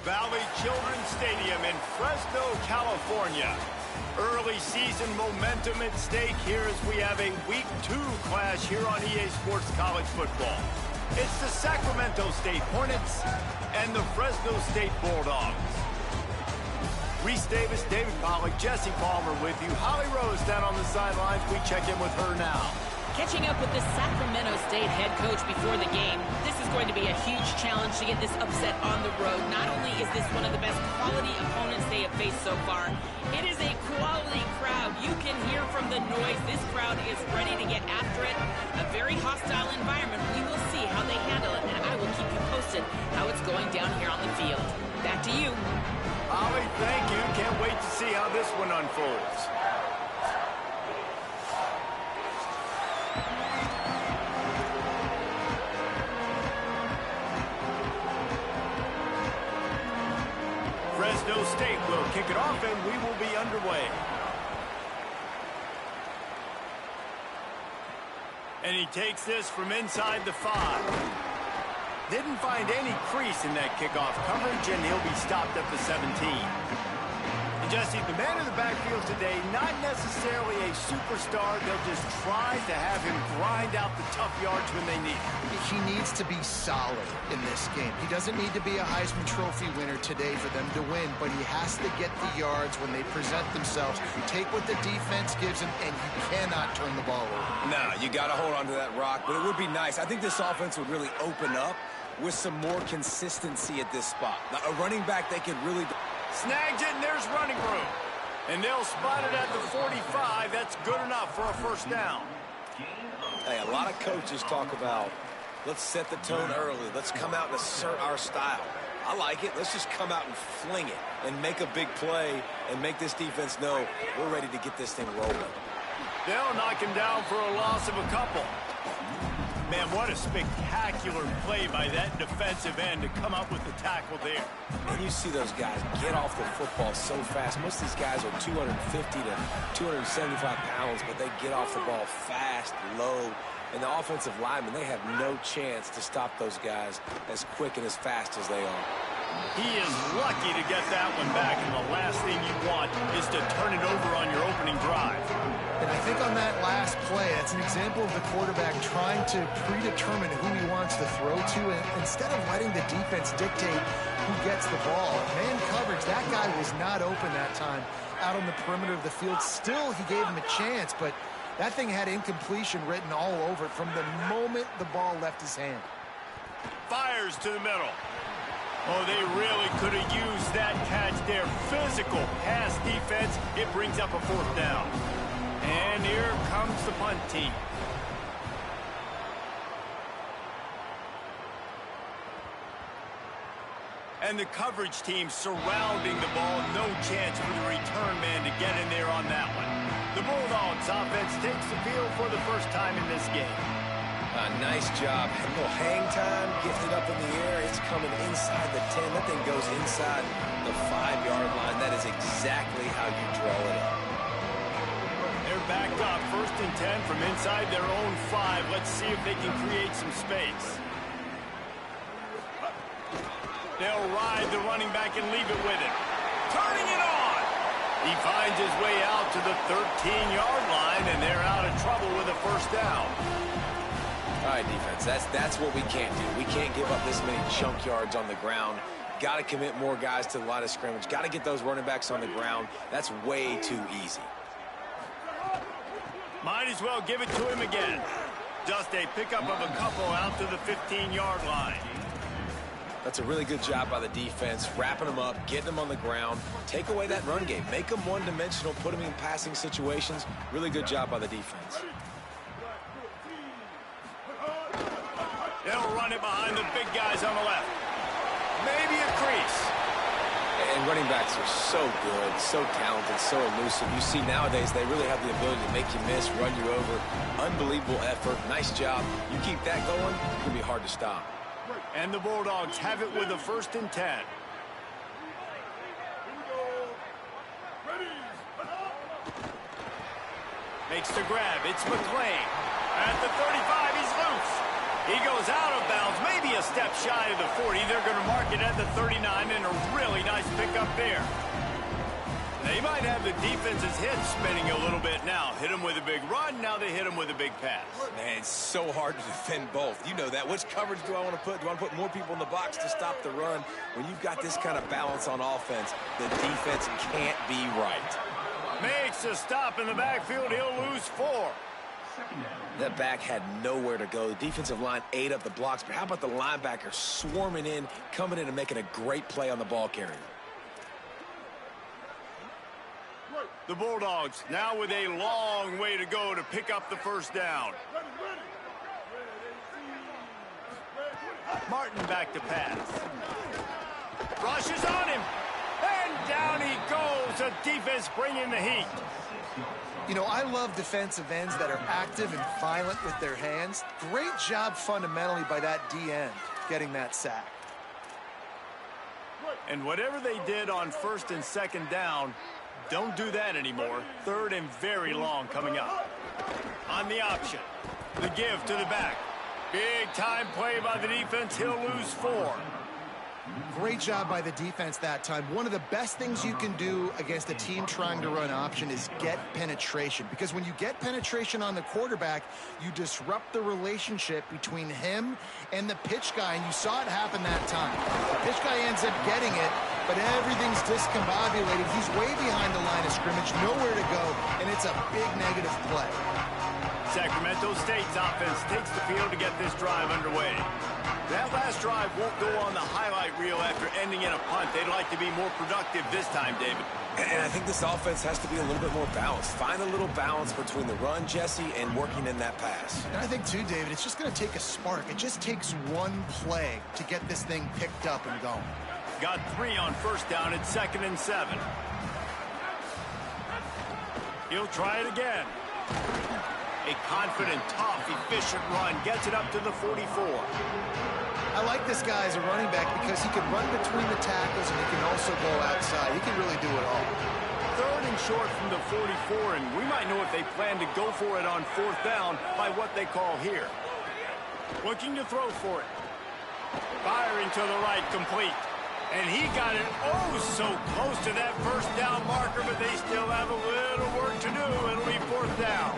Valley Children's Stadium in Fresno, California. Early season momentum at stake here as we have a Week 2 clash here on EA Sports College Football. It's the Sacramento State Hornets and the Fresno State Bulldogs. Reese Davis, David Pollack, Jesse Palmer with you. Holly Rose down on the sidelines. We check in with her now. Catching up with the Sacramento State head coach before the game, this is going to be a huge challenge to get this upset on the road. Not only is this one of the best quality opponents they have faced so far, it is a quality crowd. You can hear from the noise. This crowd is ready to get after it. A very hostile environment. We will see how they handle it, and I will keep you posted how it's going down here on the field. Back to you. Holly, thank you. Can't wait to see how this one unfolds. Fresno State will kick it off, and we will be underway. And he takes this from inside the 5. Didn't find any crease in that kickoff coverage, and he'll be stopped at the 17. And Jesse, the man in the backfield today, not necessarily a superstar. They'll just try to have him grind out the tough yards when they need it. He needs to be solid in this game. He doesn't need to be a Heisman Trophy winner today for them to win, but he has to get the yards when they present themselves. Take what the defense gives him, and you cannot turn the ball over. No, you got to hold on to that rock, but it would be nice. I think this offense would really open up with some more consistency at this spot. Now, a running back they can really... Snags it, and there's running room. And they'll spot it at the 45. That's good enough for a first down. Hey, a lot of coaches talk about, let's set the tone early. Let's come out and assert our style. I like it. Let's just come out and fling it and make a big play and make this defense know we're ready to get this thing rolling. They'll knock him down for a loss of a couple. Man, what a spectacular play by that defensive end to come up with the tackle there. And you see those guys get off the football so fast. Most of these guys are 250 to 275 pounds, but they get off the ball fast, low. And the offensive linemen, they have no chance to stop those guys as quick and as fast as they are. He is lucky to get that one back, and the last thing you want is to turn it over on your opening drive. And I think on that last play, that's an example of the quarterback trying to predetermine who he wants to throw to, and instead of letting the defense dictate who gets the ball. Man coverage, that guy was not open that time out on the perimeter of the field. Still, he gave him a chance, but that thing had incompletion written all over it from the moment the ball left his hand. Fires to the middle. Oh, they really could have used that catch there. Physical pass defense. It brings up a fourth down. And here comes the punt team. And the coverage team surrounding the ball. No chance for the return man to get in there on that one. The Bulldogs offense takes the field for the first time in this game. Nice job. A little hang time, gifted up in the air. It's coming inside the 10. That thing goes inside the 5-yard line. That is exactly how you draw it up. They're backed up. 1st and 10 from inside their own 5. Let's see if they can create some space. They'll ride the running back and leave it with him. Turning it on. He finds his way out to the 13-yard line, and they're out of trouble with a first down. All right, defense, that's what we can't do. We can't give up this many junk yards on the ground. Got to commit more guys to the line of scrimmage. Got to get those running backs on the ground. That's way too easy. Might as well give it to him again. Just a pickup of a couple out to the 15-yard line. That's a really good job by the defense, wrapping them up, getting them on the ground. Take away that run game. Make them one-dimensional, put them in passing situations. Really good job by the defense. They'll run it behind the big guys on the left. Maybe a crease. And running backs are so good, so talented, so elusive. You see nowadays they really have the ability to make you miss, run you over. Unbelievable effort. Nice job. You keep that going, it's going to be hard to stop. And the Bulldogs have it with a 1st and 10. Makes the grab. It's McClain. At the 35, he's loose. He goes out of bounds, maybe a step shy of the 40. They're going to mark it at the 39, and a really nice pickup there. They might have the defense's head spinning a little bit now. Hit him with a big run, now they hit him with a big pass. Man, it's so hard to defend both. You know that. Which coverage do I want to put? Do I want to put more people in the box to stop the run? When you've got this kind of balance on offense, the defense can't be right. Makes a stop in the backfield. He'll lose 4. That back had nowhere to go. The defensive line ate up the blocks, but how about the linebacker swarming in, coming in and making a great play on the ball carrier? The Bulldogs now with a long way to go to pick up the first down. Martin back to pass. Rushes on him. And down he goes. The defense bringing the heat. You know, I love defensive ends that are active and violent with their hands. Great job fundamentally by that D-end getting that sack. And whatever they did on first and second down, don't do that anymore. Third and very long coming up. On the option. The give to the back. Big time play by the defense. He'll lose 4. Great job by the defense that time. One of the best things you can do against a team trying to run option is get penetration. Because when you get penetration on the quarterback, you disrupt the relationship between him and the pitch guy. And you saw it happen that time. The pitch guy ends up getting it, but everything's discombobulated. He's way behind the line of scrimmage, nowhere to go, and it's a big negative play. Sacramento State's offense takes the field to get this drive underway. That last drive won't go on the highlight reel after ending in a punt. They'd like to be more productive this time, David. And I think this offense has to be a little bit more balanced. Find a little balance between the run, Jesse, and working in that pass. And I think, too, David, it's just going to take a spark. It just takes one play to get this thing picked up and going. Got 3 on first down at 2nd and 7. He'll try it again. A confident, tough, efficient run. Gets it up to the 44. I like this guy as a running back because he can run between the tackles and he can also go outside. He can really do it all. 3rd and short from the 44, and we might know if they plan to go for it on 4th down by what they call here. Looking to throw for it. Firing to the right, complete. And he got it oh so close to that first down marker, but they still have a little work to do. It'll be 4th down.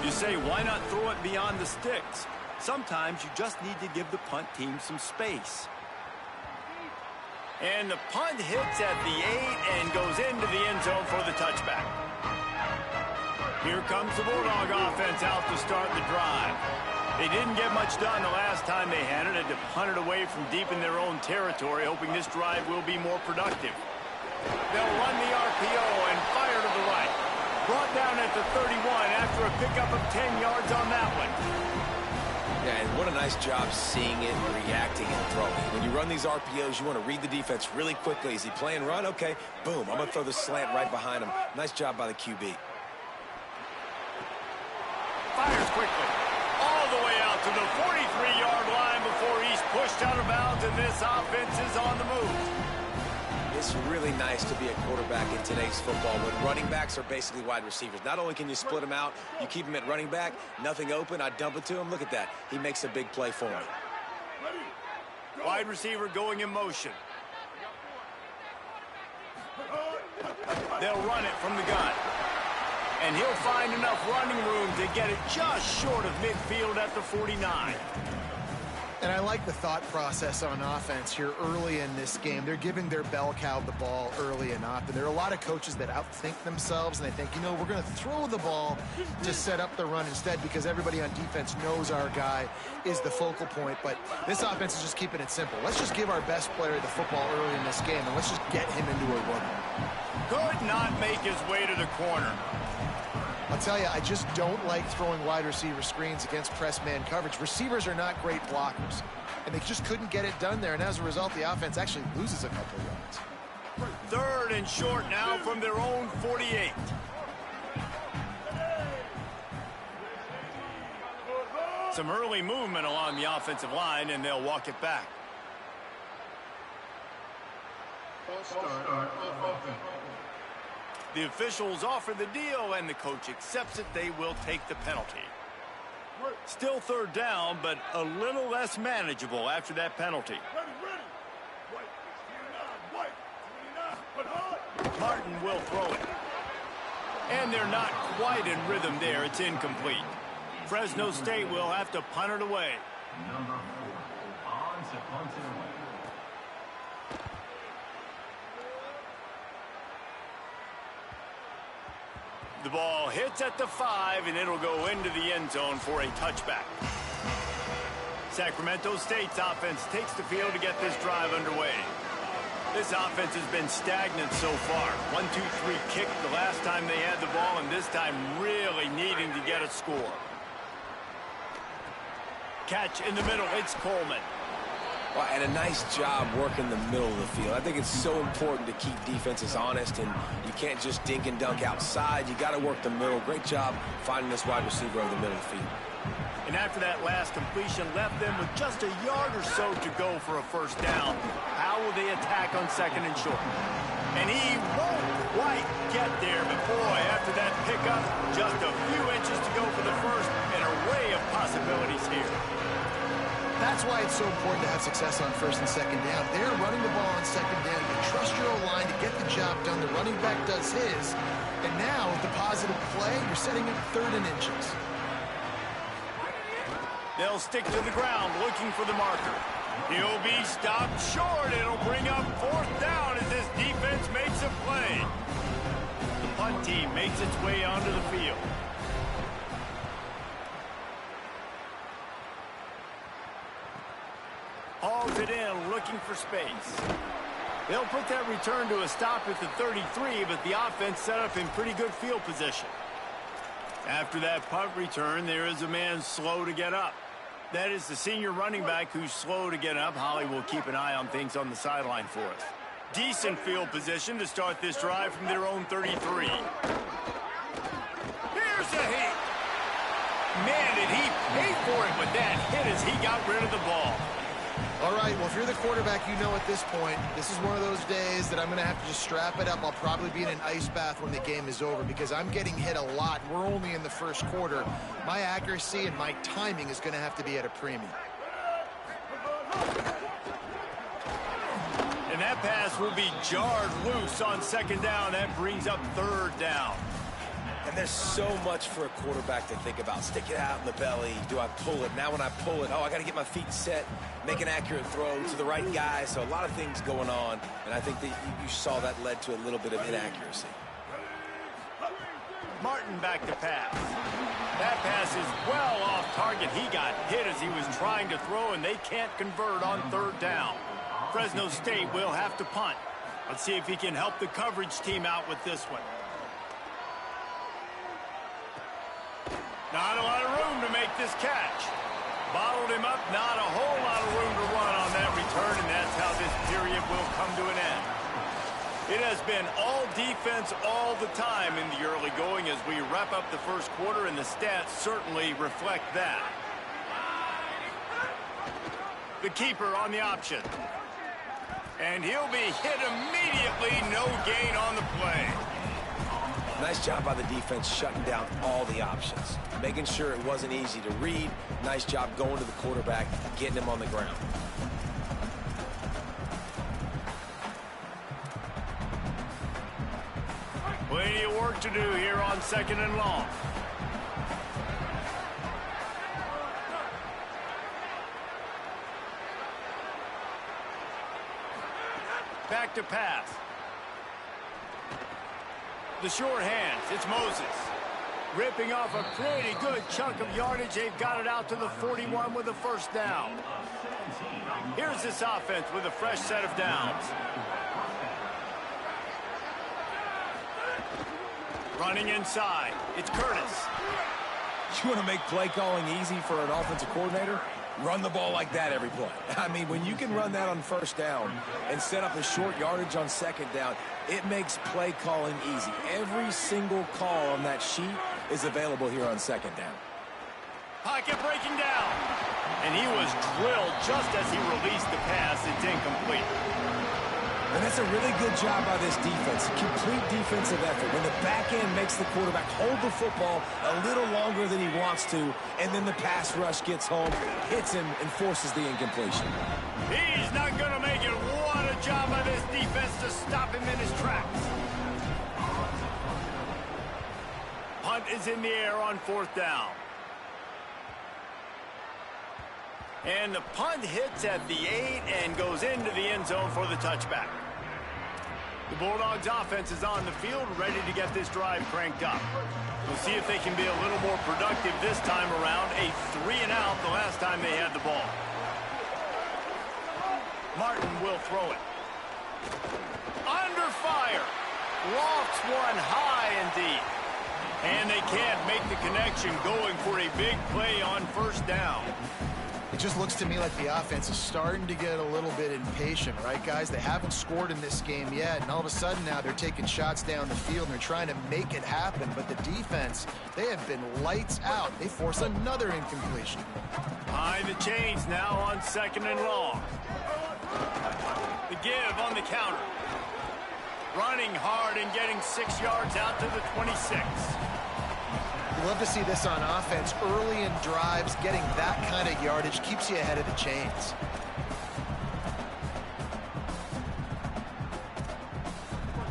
You say, why not throw it beyond the sticks? Sometimes you just need to give the punt team some space. And the punt hits at the 8 and goes into the end zone for the touchback. Here comes the Bulldog offense out to start the drive. They didn't get much done the last time they had it. Had to punt it away from deep in their own territory, hoping this drive will be more productive. They'll run the RPO and fire to the right. Brought down at the 31 after a pickup of 10 yards on that one. Yeah, and what a nice job seeing it, reacting, and throwing. When you run these RPOs, you want to read the defense really quickly. Is he playing run? Okay, boom. I'm going to throw the slant right behind him. Nice job by the QB. Fires quickly. All the way out to the 43-yard line before he's pushed out of bounds, and this offense is on the move. It's really nice to be a quarterback in today's football when running backs are basically wide receivers. Not only can you split them out, you keep them at running back, nothing open, I dump it to him. Look at that. He makes a big play for me. Wide receiver going in motion. They'll run it from the gun. And he'll find enough running room to get it just short of midfield at the 49. And I like the thought process on offense here early in this game. They're giving their bell cow the ball early and often. There are a lot of coaches that outthink themselves, and they think, you know, we're going to throw the ball to set up the run instead because everybody on defense knows our guy is the focal point. But this offense is just keeping it simple. Let's just give our best player the football early in this game, and let's just get him into a rhythm. Could not make his way to the corner. I'll tell you, I just don't like throwing wide receiver screens against press man coverage. Receivers are not great blockers, and they just couldn't get it done there, and as a result, the offense actually loses a couple of yards. 3rd and short now from their own 48. Some early movement along the offensive line, and they'll walk it back. The officials offer the deal, and the coach accepts it. They will take the penalty. Still third down, but a little less manageable after that penalty. Martin will throw it. And they're not quite in rhythm there. It's incomplete. Fresno State will have to punt it away. Number 4 on to punt it away. The ball hits at the 5, and it'll go into the end zone for a touchback. Sacramento State's offense takes the field to get this drive underway. This offense has been stagnant so far. 1-2-3 kick the last time they had the ball, and this time really needing to get a score. Catch in the middle, it's Coleman. Well, and a nice job working the middle of the field. I think it's so important to keep defenses honest, and you can't just dink and dunk outside. You got to work the middle. Great job finding this wide receiver over the middle of the field. And after that last completion, left them with just a yard or so to go for a first down. How will they attack on second and short? And he won't quite get there, but boy, after that pickup, just a few inches to go for the first. An array of possibilities here. That's why it's so important to have success on first and second down. They're running the ball on second down. You trust your O-line to get the job done. The running back does his. And now, with the positive play, you're setting up third and inches. They'll stick to the ground looking for the marker. He'll be stopped short. It'll bring up fourth down as this defense makes a play. The punt team makes its way onto the field. Hauls it in, looking for space. They'll put that return to a stop at the 33, but the offense set up in pretty good field position. After that punt return, there is a man slow to get up. That is the senior running back who's slow to get up. Holly will keep an eye on things on the sideline for us. Decent field position to start this drive from their own 33. Here's a hit. Man, did he pay for it with that hit as he got rid of the ball. All right, well, if you're the quarterback, you know at this point, this is one of those days that I'm going to have to just strap it up. I'll probably be in an ice bath when the game is over because I'm getting hit a lot. We're only in the first quarter. My accuracy and my timing is going to have to be at a premium. And that pass will be jarred loose on second down. That brings up third down. And there's so much for a quarterback to think about. Stick it out in the belly. Do I pull it? Now when I pull it, oh, I got to get my feet set, make an accurate throw to the right guy. So a lot of things going on. And I think that you saw that led to a little bit of inaccuracy. Martin back to pass. That pass is well off target. He got hit as he was trying to throw, and they can't convert on third down. Fresno State will have to punt. Let's see if he can help the coverage team out with this one. Not a lot of room to make this catch. Bottled him up, not a whole lot of room to run on that return, and that's how this period will come to an end. It has been all defense all the time in the early going as we wrap up the first quarter, and the stats certainly reflect that. The keeper on the option. And he'll be hit immediately, no gain on the play. Nice job by the defense shutting down all the options. Making sure it wasn't easy to read. Nice job going to the quarterback, getting him on the ground. Plenty of work to do here on second and long. Back to pass. The short hands, it's Moses. Ripping off a pretty good chunk of yardage. They've got it out to the 41 with a first down. Here's this offense with a fresh set of downs. Running inside, it's Curtis. You want to make play calling easy for an offensive coordinator? Run the ball like that every play. I mean, when you can run that on first down and set up a short yardage on second down, it makes play calling easy. Every single call on that sheet is available here on second down. Pocket breaking down. And he was drilled just as he released the pass. It's incomplete. And that's a really good job by this defense. Complete defensive effort. When the back end makes the quarterback hold the football a little longer than he wants to, and then the pass rush gets home, hits him, and forces the incompletion. He's not going to make it. What a job by this defense to stop him in his tracks. Punt is in the air on 4th down. And the punt hits at the 8 and goes into the end zone for the touchback. The Bulldogs offense is on the field, ready to get this drive cranked up. We'll see if they can be a little more productive this time around. A 3-and-out the last time they had the ball. Martin will throw it. Under fire. Lofts one high and deep. And they can't make the connection, going for a big play on 1st down. It just looks to me like the offense is starting to get a little bit impatient, right, guys? They haven't scored in this game yet, and all of a sudden now they're taking shots down the field and they're trying to make it happen. But the defense, they have been lights out. They force another incompletion. Behind the chains now on 2nd and long. The give on the counter. Running hard and getting 6 yards out to the 26. You love to see this on offense. Early in drives, getting that kind of yardage keeps you ahead of the chains.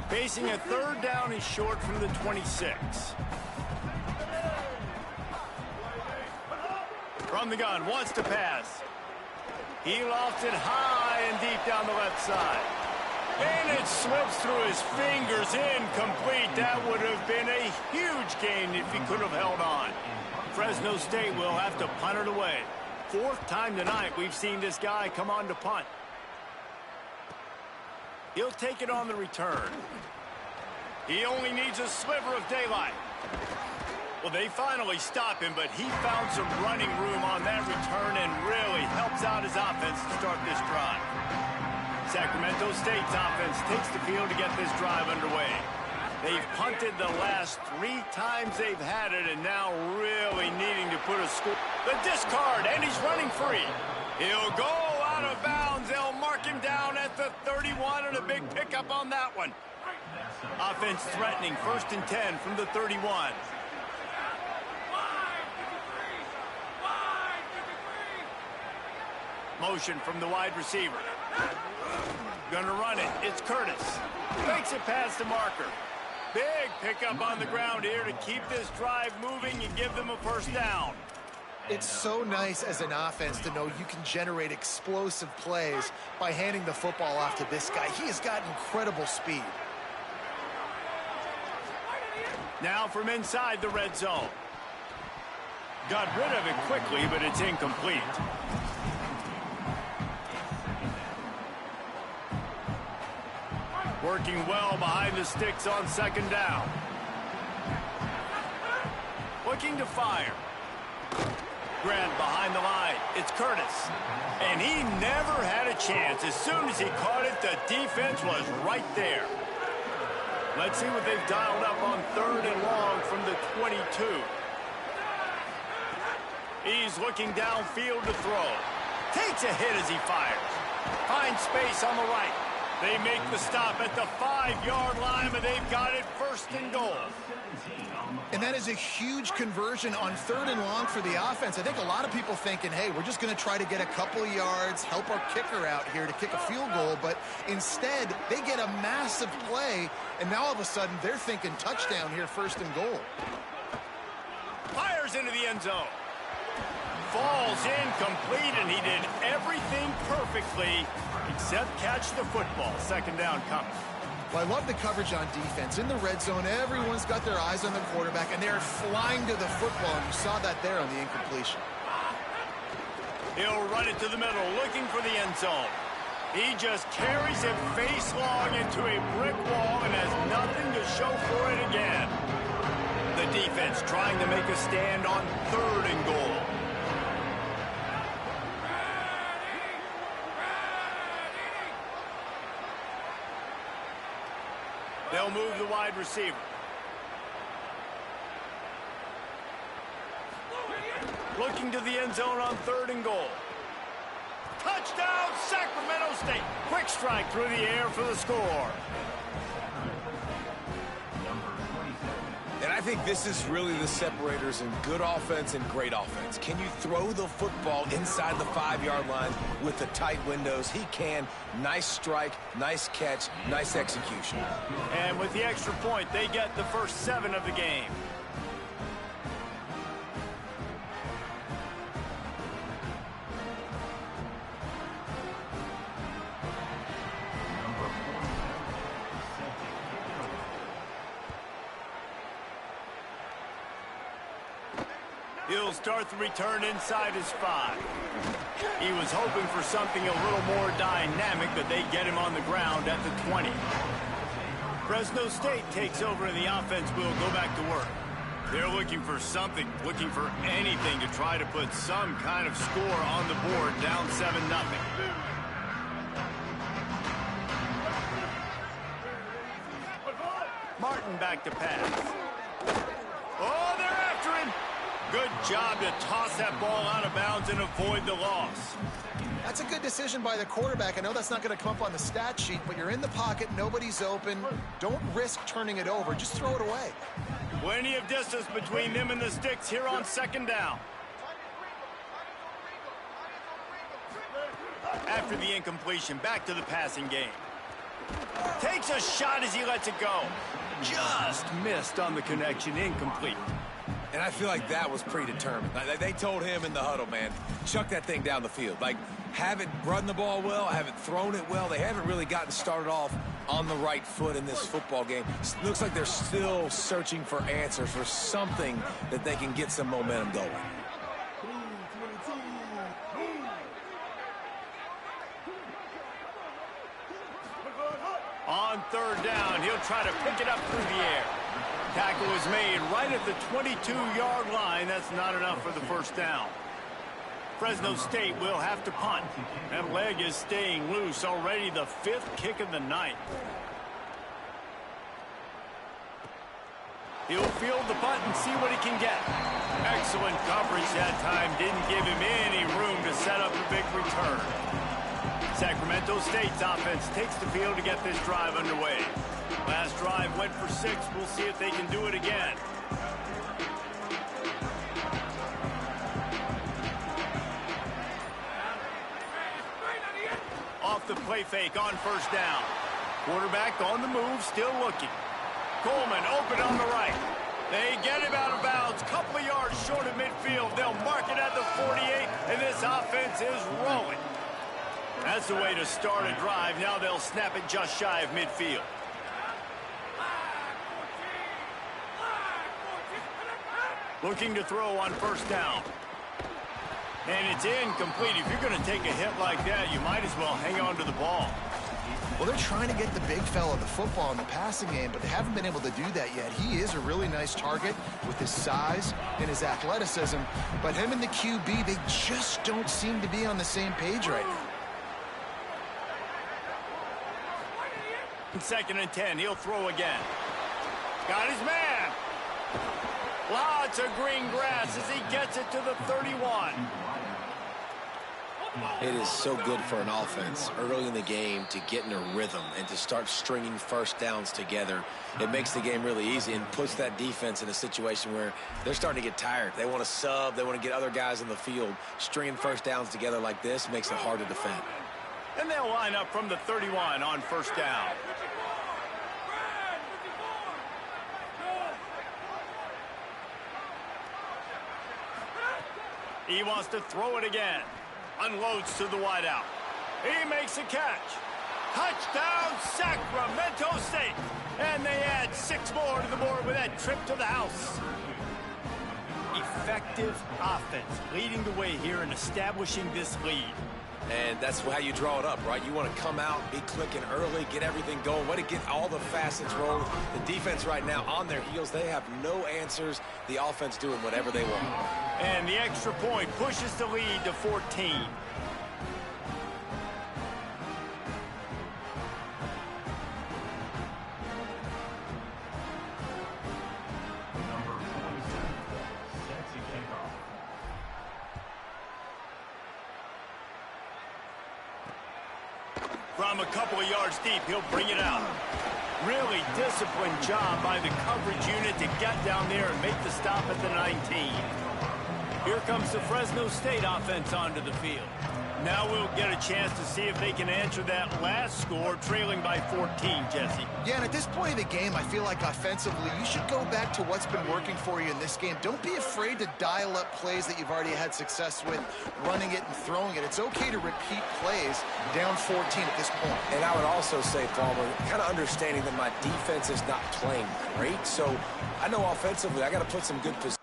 Facing a 3rd down, is short from the 26. From the gun, wants to pass. He lofts it high and deep down the left side. And it slips through his fingers, incomplete. That would have been a huge gain if he could have held on. Fresno State will have to punt it away. 4th time tonight we've seen this guy come on to punt. He'll take it on the return. He only needs a sliver of daylight. Well, they finally stop him, but he found some running room on that return and really helps out his offense to start this drive. Sacramento State's offense takes the field to get this drive underway. They've punted the last 3 times they've had it, and now really needing to put a score. The discard, and he's running free. He'll go out of bounds. They'll mark him down at the 31, and a big pickup on that one. Offense threatening, 1st and 10 from the 31. Motion from the wide receiver. Gonna run it. It's Curtis. Makes it past the marker. Big pickup on the ground here to keep this drive moving and give them a 1st down. It's so nice as an offense to know you can generate explosive plays by handing the football off to this guy. He has got incredible speed. Now from inside the red zone. Got rid of it quickly, but it's incomplete. Working well behind the sticks on 2nd down. Looking to fire. Grant behind the line. It's Curtis. And he never had a chance. As soon as he caught it, the defense was right there. Let's see what they've dialed up on 3rd and long from the 22. He's looking downfield to throw. Takes a hit as he fires. Finds space on the right. They make the stop at the 5-yard line, but they've got it 1st and goal. And that is a huge conversion on 3rd and long for the offense. I think a lot of people thinking, hey, we're just going to try to get a couple of yards, help our kicker out here to kick a field goal. But instead, they get a massive play, and now all of a sudden they're thinking touchdown here, 1st and goal. Fires into the end zone. Falls incomplete, and he did everything perfectly except catch the football. 2nd down coming. Well, I love the coverage on defense. In the red zone, everyone's got their eyes on the quarterback, and they're flying to the football, and you saw that there on the incompletion. He'll run it to the middle, looking for the end zone. He just carries it face long into a brick wall and has nothing to show for it again. The defense trying to make a stand on 3rd and goal. They'll move the wide receiver. Looking to the end zone on 3rd and goal. Touchdown, Sacramento State. Quick strike through the air for the score. And I think this is really the separators in good offense and great offense. Can you throw the football inside the 5-yard line with the tight windows? He can. Nice strike, nice catch, nice execution. And with the extra point, they get the first 7 of the game. He'll start the return inside his 5. He was hoping for something a little more dynamic, but they get him on the ground at the 20. Fresno State takes over, and the offense will go back to work. They're looking for something, looking for anything to try to put some kind of score on the board, down 7-0. Martin back to pass. Oh, they're after him. Good job to toss that ball out of bounds and avoid the loss. That's a good decision by the quarterback. I know that's not going to come up on the stat sheet, but you're in the pocket, nobody's open. Don't risk turning it over. Just throw it away. Plenty of distance between them and the sticks here on 2nd down. After the incompletion, back to the passing game. Takes a shot as he lets it go. Just missed on the connection, incomplete. And I feel like that was predetermined. Like, they told him in the huddle, man, chuck that thing down the field. Like, haven't run the ball well, haven't thrown it well. They haven't really gotten started off on the right foot in this football game. Looks like they're still searching for answers, for something that they can get some momentum going. On 3rd down, he'll try to pick it up through the air. Tackle is made right at the 22-yard line. That's not enough for the first down. Fresno State will have to punt. That leg is staying loose. Already the 5th kick of the night. He'll field the punt and see what he can get. Excellent coverage that time. Didn't give him any room to set up a big return. Sacramento State's offense takes the field to get this drive underway. Last drive went for 6. We'll see if they can do it again. Off the play fake on 1st down. Quarterback on the move, still looking. Coleman open on the right. They get him out of bounds. Couple of yards short of midfield. They'll mark it at the 48, and this offense is rolling. That's the way to start a drive. Now they'll snap it just shy of midfield. Looking to throw on 1st down. And it's incomplete. If you're going to take a hit like that, you might as well hang on to the ball. Well, they're trying to get the big fella the football in the passing game, but they haven't been able to do that yet. He is a really nice target with his size and his athleticism, but him and the QB, they just don't seem to be on the same page right now. 2nd and 10, he'll throw again. Got his man. Lots of green grass as he gets it to the 31. It is so good for an offense early in the game to get in a rhythm and to start stringing 1st downs together. It makes the game really easy and puts that defense in a situation where they're starting to get tired. They want to sub. They want to get other guys in the field. Stringing 1st downs together like this makes it hard to defend. And they'll line up from the 31 on 1st down. He wants to throw it again. Unloads to the wideout. He makes a catch. Touchdown, Sacramento State. And they add 6 more to the board with that trip to the house. Effective offense leading the way here and establishing this lead. And that's how you draw it up, right? You want to come out, be clicking early, get everything going, want to get all the facets rolling. The defense right now on their heels, they have no answers. The offense doing whatever they want. And the extra point pushes the lead to 14. From a couple of yards deep, he'll bring it out. Really disciplined job by the coverage unit to get down there and make the stop at the 19. Here comes the Fresno State offense onto the field. Now we'll get a chance to see if they can answer that last score, trailing by 14, Jesse. Yeah, and at this point of the game, I feel like offensively, you should go back to what's been working for you in this game. Don't be afraid to dial up plays that you've already had success with, running it and throwing it. It's okay to repeat plays down 14 at this point. And I would also say, Palmer, kind of understanding that my defense is not playing great, so I know offensively I got to put some good position.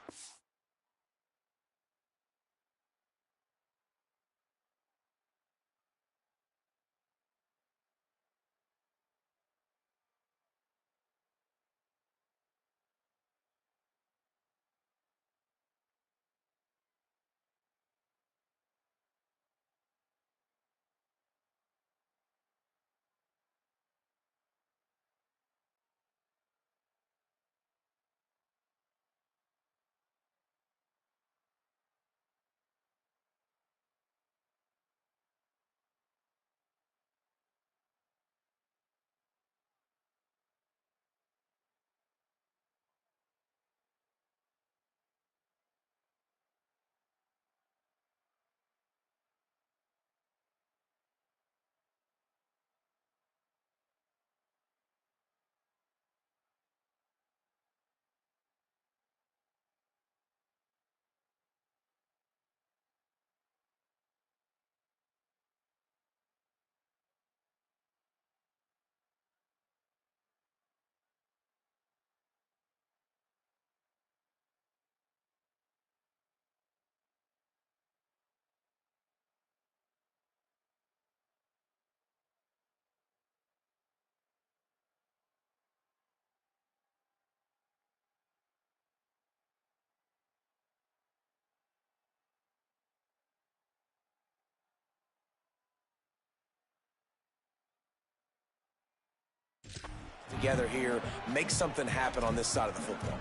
Together here, make something happen on this side of the football.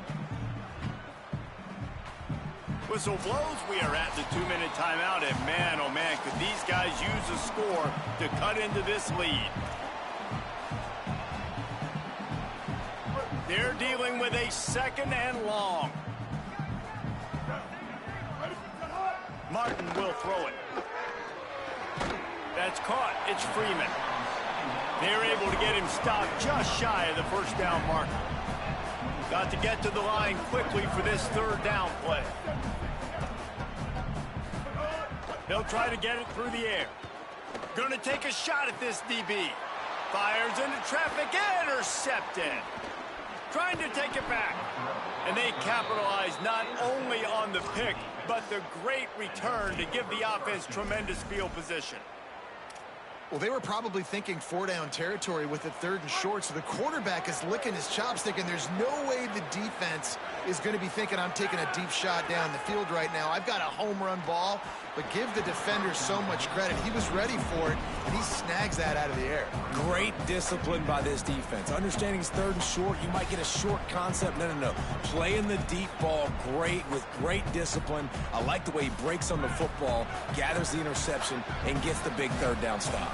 Whistle blows, we are at the 2-minute timeout, and man, oh man, could these guys use a score to cut into this lead. They're dealing with a 2nd and long. Martin will throw it. That's caught. It's Freeman. They're able to get him stopped just shy of the first down marker. Got to get to the line quickly for this 3rd down play. They'll try to get it through the air. Gonna take a shot at this DB. Fires into traffic, intercepted. Trying to take it back. And they capitalize not only on the pick, but the great return to give the offense tremendous field position. Well, they were probably thinking 4-down territory with it 3rd and short, so the quarterback is licking his chops thinking there's no way the defense is going to be thinking I'm taking a deep shot down the field right now. I've got a home run ball, but give the defender so much credit. He was ready for it, and he snags that out of the air. Great discipline by this defense. Understanding it's 3rd and short, you might get a short concept. No. Playing the deep ball great with great discipline. I like the way he breaks on the football, gathers the interception, and gets the big 3rd down stop.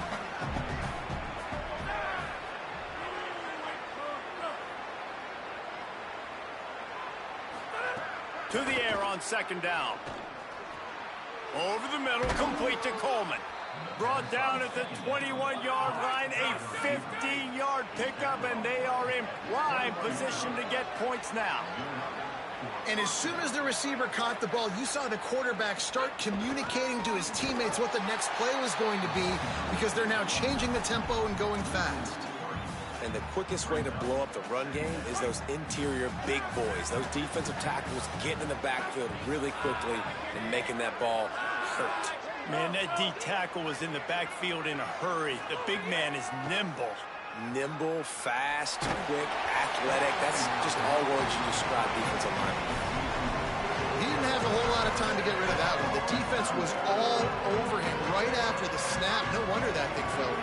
To the air on 2nd down. Over the middle, complete to Coleman. Brought down at the 21-yard line, a 15-yard pickup, and they are in prime position to get points now. And as soon as the receiver caught the ball, you saw the quarterback start communicating to his teammates what the next play was going to be, because they're now changing the tempo and going fast. And the quickest way to blow up the run game is those interior big boys, those defensive tackles getting in the backfield really quickly and making that ball hurt. Man, that D tackle was in the backfield in a hurry. The big man is nimble. Nimble, fast, quick, athletic. That's just all words you describe defensive linemen. He didn't have a whole lot of time to get rid of that one. The defense was all over him right after the snap. No wonder that thing fell.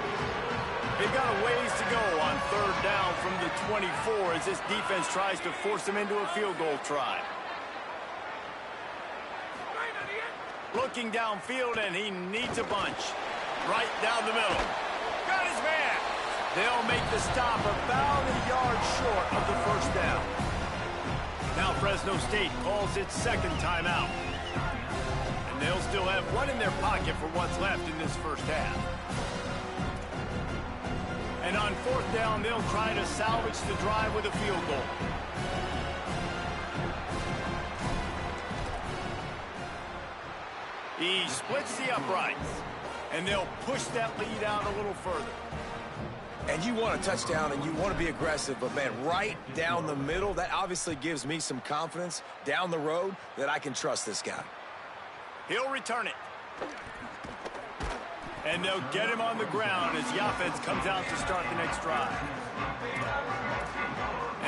They've got a ways to go on 3rd down from the 24 as this defense tries to force them into a field goal try. Looking downfield, and he needs a bunch. Right down the middle. Got his man They'll make the stop about a yard short of the first down. Now Fresno State calls its second timeout. And they'll still have one in their pocket for what's left in this first half. And on fourth down, they'll try to salvage the drive with a field goal. He splits the uprights, and they'll push that lead out a little further. And you want a touchdown, and you want to be aggressive, but, man, right down the middle, that obviously gives me some confidence down the road that I can trust this guy. He'll return it. And they'll get him on the ground as the offense comes out to start the next drive.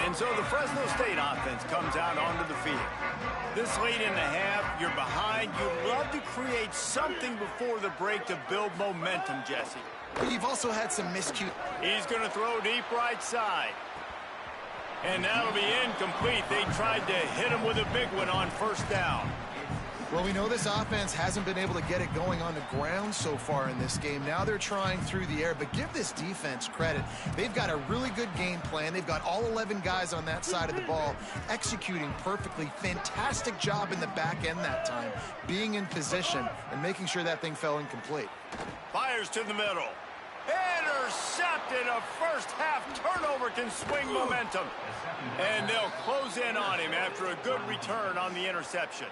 And so the Fresno State offense comes out onto the field. This late in the half, you're behind. You'd love to create something before the break to build momentum, Jesse. But you've also had some miscues. He's going to throw deep right side. And that'll be incomplete. They tried to hit him with a big one on first down. Well, we know this offense hasn't been able to get it going on the ground so far in this game. Now they're trying through the air, but give this defense credit. They've got a really good game plan. They've got all 11 guys on that side of the ball executing perfectly. Fantastic job in the back end that time, being in position and making sure that thing fell incomplete. Fires to the middle. Intercepted. A first half turnover can swing momentum. And they'll close in on him after a good return on the interception.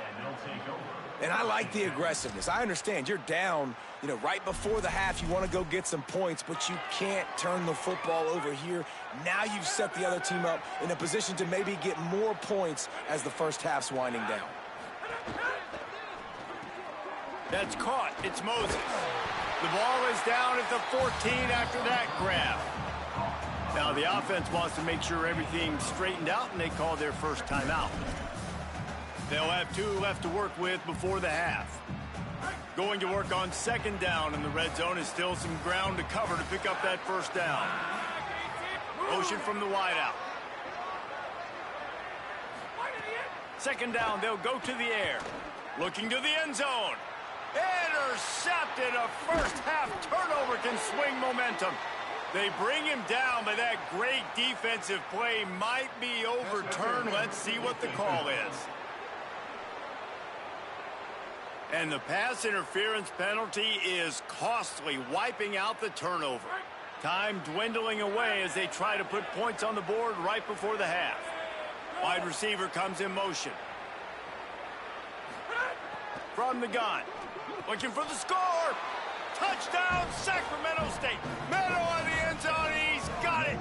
And I like the aggressiveness. I understand you're down, right before the half. You want to go get some points, but you can't turn the football over here. Now you've set the other team up in a position to maybe get more points as the first half's winding down. That's caught. It's Moses. The ball is down at the 14 after that grab. Now the offense wants to make sure everything's straightened out, and they call their first timeout. They'll have 2 left to work with before the half. Going to work on second down, and the red zone is still some ground to cover to pick up that first down. Motion from the wideout. Second down, they'll go to the air. Looking to the end zone. Intercepted. A first half turnover can swing momentum. They bring him down, but that great defensive play might be overturned. Let's see what the call is. And the pass interference penalty is costly, wiping out the turnover. Time dwindling away as they try to put points on the board right before the half. Wide receiver comes in motion. From the gun. Looking for the score. Touchdown, Sacramento State. Middle of the end zone. He's got it.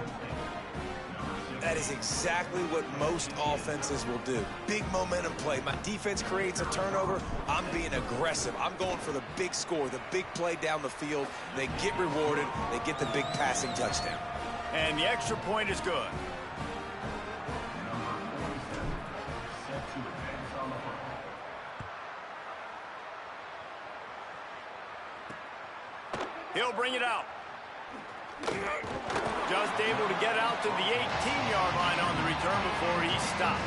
That is exactly what most offenses will do. Big momentum play. My defense creates a turnover. I'm being aggressive. I'm going for the big score, the big play down the field. They get rewarded. They get the big passing touchdown. And the extra point is good. He'll bring it out. Just able to get out to the 18-yard line on the return before he stopped.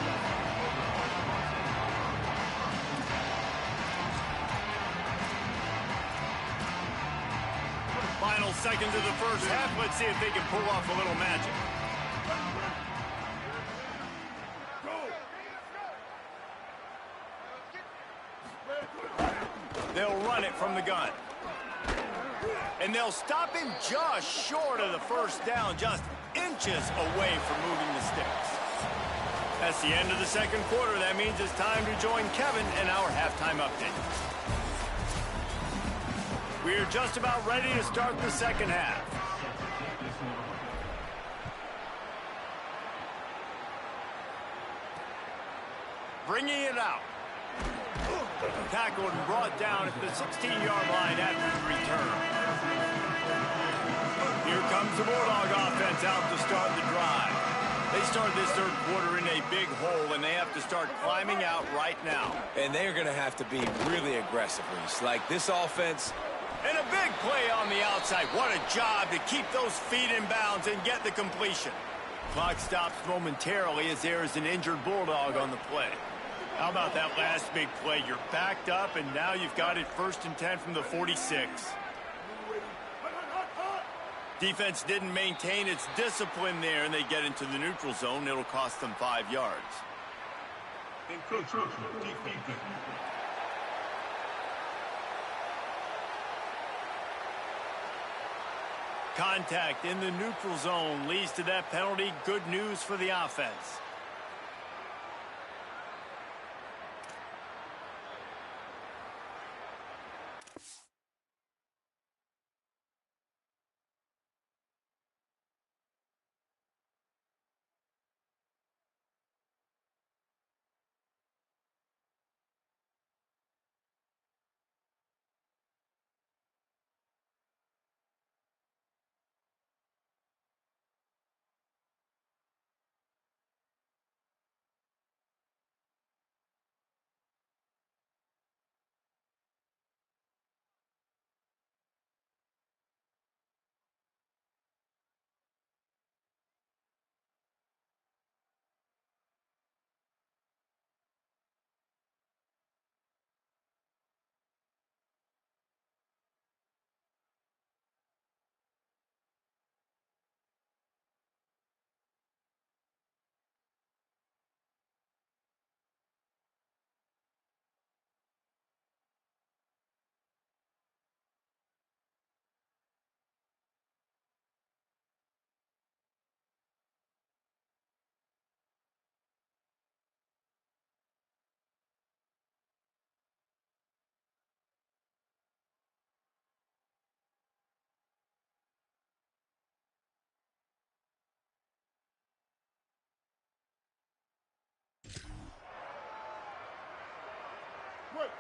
Final seconds of the first half. Let's see if they can pull off a little magic. They'll run it from the gun. And they'll stop him just short of the first down, just inches away from moving the sticks. That's the end of the second quarter. That means it's time to join Kevin in our halftime update. We're just about ready to start the second half. Bringing it out. Tackled and brought down at the 16-yard line after the return. Here comes the Bulldog offense out to start the drive. They start this third quarter in a big hole, and they have to start climbing out right now. And they're going to have to be really aggressive, Reese. Like this offense. And a big play on the outside. What a job to keep those feet in bounds and get the completion. Clock stops momentarily as there is an injured Bulldog on the play. How about that last big play? You're backed up, and now you've got it 1st and 10 from the 46. Defense didn't maintain its discipline there, and they get into the neutral zone. It'll cost them 5 yards. Contact in the neutral zone leads to that penalty. Good news for the offense.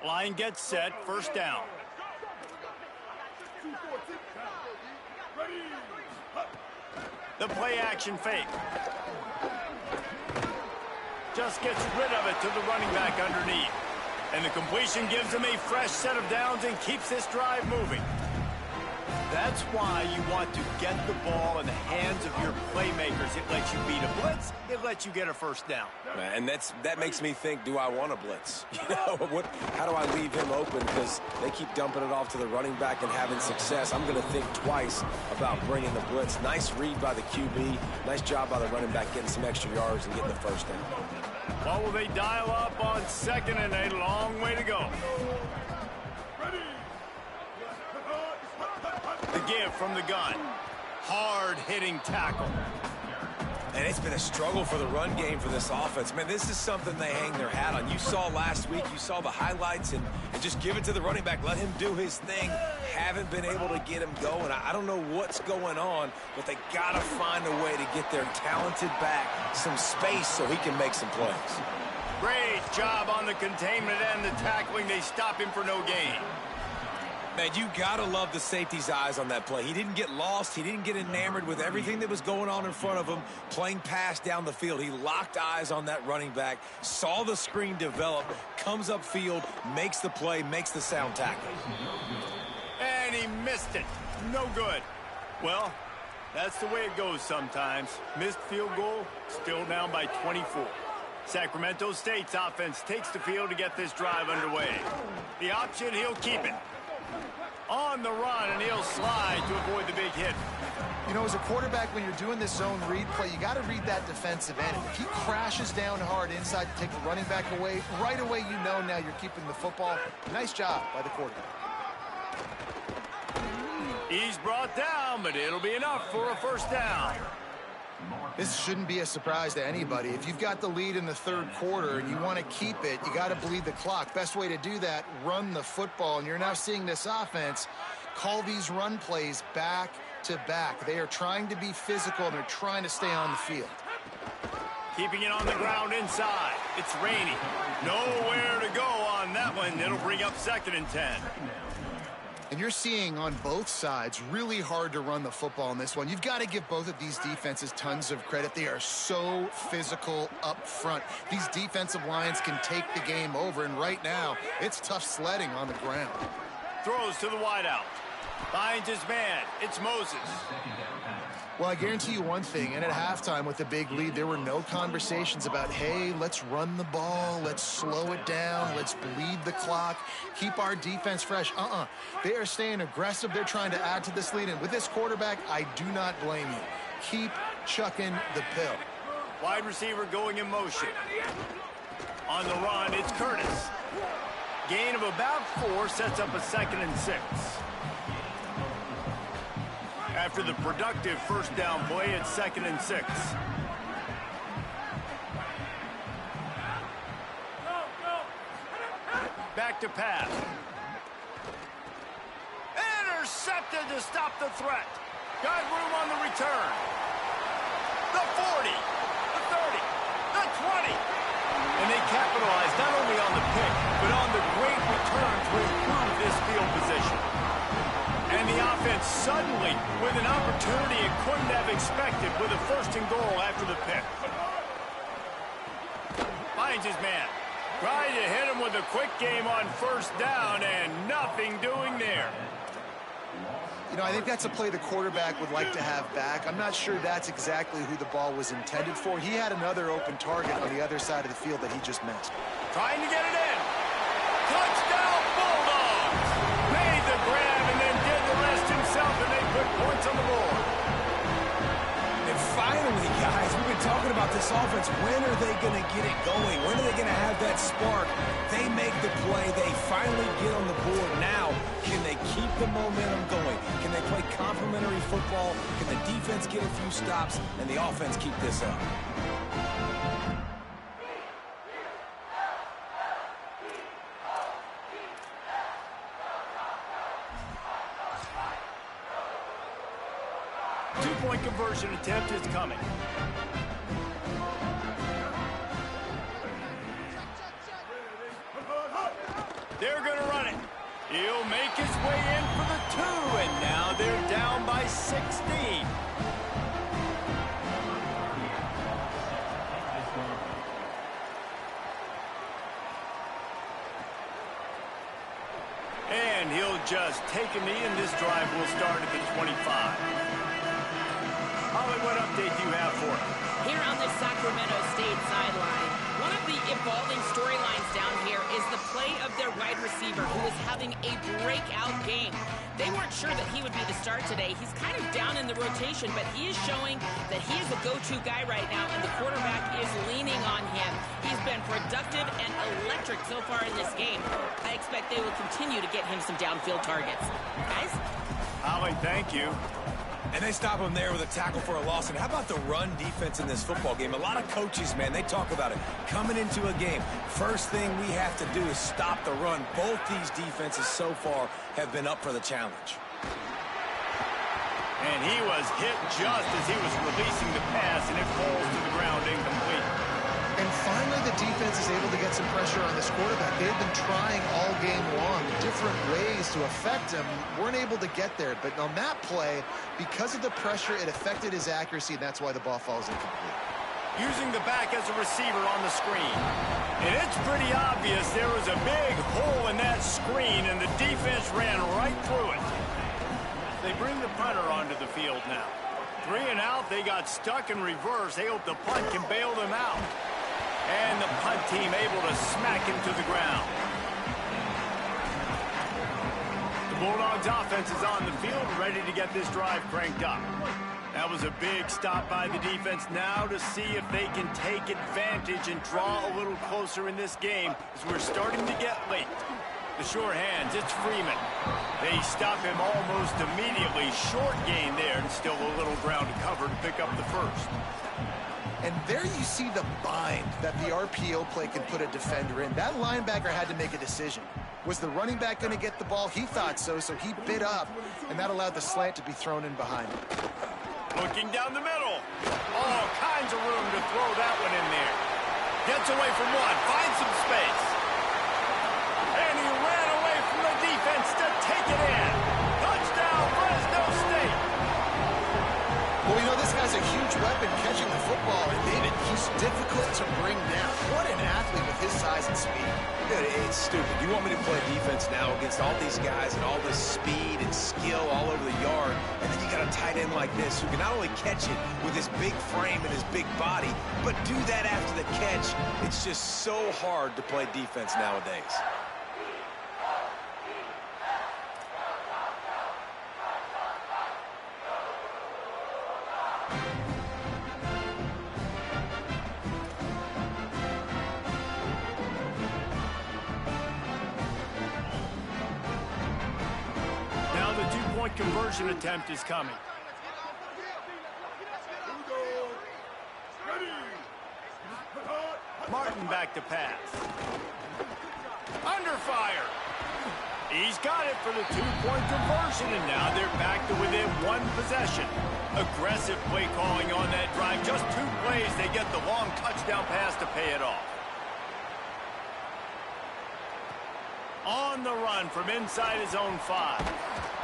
Line gets set, first down. The play action fake. Just gets rid of it to the running back underneath. And the completion gives him a fresh set of downs and keeps this drive moving. That's why you want to get the ball in the hands of your playmakers. It lets you beat a blitz. It lets you get a first down. And that makes me think, do I want a blitz? You know, how do I leave him open? Because they keep dumping it off to the running back and having success. I'm going to think twice about bringing the blitz. Nice read by the QB. Nice job by the running back getting some extra yards and getting the first down. Well, will they dial up on 2nd and a long way to go? The give from the gun. Hard-hitting tackle. And it's been a struggle for the run game for this offense. Man, this is something they hang their hat on. You saw last week, you saw the highlights, and just give it to the running back. Let him do his thing. Haven't been able to get him going. I don't know what's going on, but they got to find a way to get their talented back some space so he can make some plays. Great job on the containment and the tackling. They stop him for no gain. Man, you got to love the safety's eyes on that play. He didn't get lost. He didn't get enamored with everything that was going on in front of him, playing pass down the field. He locked eyes on that running back, saw the screen develop, comes upfield, makes the play, makes the sound tackle. And he missed it. No good. Well, that's the way it goes sometimes. Missed field goal, still down by 24. Sacramento State's offense takes the field to get this drive underway. The option, he'll keep it. On the run, and he'll slide to avoid the big hit. You know, as a quarterback, when you're doing this zone read play, you got to read that defensive end. If he crashes down hard inside to take the running back away, right away you know now you're keeping the football. Nice job by the quarterback. He's brought down, but it'll be enough for a first down. This shouldn't be a surprise to anybody. If you've got the lead in the third quarter and you want to keep it, you got to bleed the clock. Best way to do that, run the football. And you're now seeing this offense call these run plays back to back. They are trying to be physical, and they're trying to stay on the field. Keeping it on the ground inside. It's Rainey. Nowhere to go on that one. It'll bring up 2nd and 10. And you're seeing on both sides really hard to run the football in this one. You've got to give both of these defenses tons of credit. They are so physical up front. These defensive lines can take the game over, and right now it's tough sledding on the ground. Throws to the wideout. Finds his man. It's Moses. Well, I guarantee you one thing, and at halftime with a big lead, there were no conversations about, hey, let's run the ball, let's slow it down, let's bleed the clock, keep our defense fresh. They are staying aggressive. They're trying to add to this lead, and with this quarterback, I do not blame you. Keep chucking the pill. Wide receiver going in motion. On the run, it's Curtis. Gain of about 4 sets up a 2nd and 6. After the productive first down play, it's 2nd and 6. Back to pass. Intercepted to stop the threat. Got room on the return. The 40, the 30, the 20. And they capitalized not only on the pick, but on the great return to improve this field position. And the offense suddenly, with an opportunity it couldn't have expected, with a 1st and goal after the pick. Finds his man. Tried to hit him with a quick game on 1st down, and nothing doing there. You know, I think that's a play the quarterback would like to have back. I'm not sure that's exactly who the ball was intended for. He had another open target on the other side of the field that he just missed. Trying to get it in. Touchdown, Bulldogs! Made the grab and then did the rest himself, and they put points on the board. And finally, guys, we've been talking about this offense. When are they going to get it going? When are they going to have that spark? They make the play. They finally get on the board. Now, can they keep the momentum going? Can they play complementary football? Can the defense get a few stops and the offense keep this up? Two-point conversion attempt is coming. They're going to run it. He'll make his way in for the 2, and now they're down by 16. And he'll just take a knee, and this drive will start at the 25. Holly, what update do you have for us? Here on the Sacramento State sideline, one of the evolving storylines down here is the play of their wide receiver, who is having a breakout game. They weren't sure that he would be the start today. He's kind of down in the rotation, but he is showing that he is a go-to guy right now, and the quarterback is leaning on him. He's been productive and electric so far in this game. I expect they will continue to get him some downfield targets. Guys? Holly, thank you. And they stop him there with a tackle for a loss. And how about the run defense in this football game? A lot of coaches, man, they talk about it. Coming into a game, first thing we have to do is stop the run. Both these defenses so far have been up for the challenge. And he was hit just as he was releasing the pass, and it falls to the ground incomplete. And finally, the defense is able to get some pressure on this quarterback. They've been trying all game long different ways to affect him. Weren't able to get there. But on that play, because of the pressure, it affected his accuracy, and that's why the ball falls incomplete. Using the back as a receiver on the screen. And it's pretty obvious there was a big hole in that screen, and the defense ran right through it. They bring the punter onto the field now. 3 and out, they got stuck in reverse. They hope the punt can bail them out. And the punt team able to smack him to the ground. The Bulldogs offense is on the field, ready to get this drive cranked up. That was a big stop by the defense. Now to see if they can take advantage and draw a little closer in this game as we're starting to get late. The sure hands, it's Freeman. They stop him almost immediately. Short gain there, and still a little ground to cover to pick up the first. And there you see the bind that the RPO play can put a defender in. That linebacker had to make a decision. Was the running back going to get the ball? He thought so, so he bit up, and that allowed the slant to be thrown in behind him. Looking down the middle. All kinds of room to throw that one in there. Gets away from one, finds some space. And he ran away from the defense to take it in. Touchdown, Fresno State. Well, you know, this guy's a huge weapon catching the football, and David, he's difficult to bring down. What an athlete with his size and speed. Dude, it's stupid. You want me to play defense now against all these guys and all this speed and skill all over the yard, and then you got a tight end like this who can not only catch it with his big frame and his big body, but do that after the catch. It's just so hard to play defense nowadays. Conversion attempt is coming. Martin back to pass. Under fire. He's got it for the two-point conversion, and now they're back to within one possession. Aggressive play calling on that drive. Just 2 plays, they get the long touchdown pass to pay it off. On the run from inside his own 5.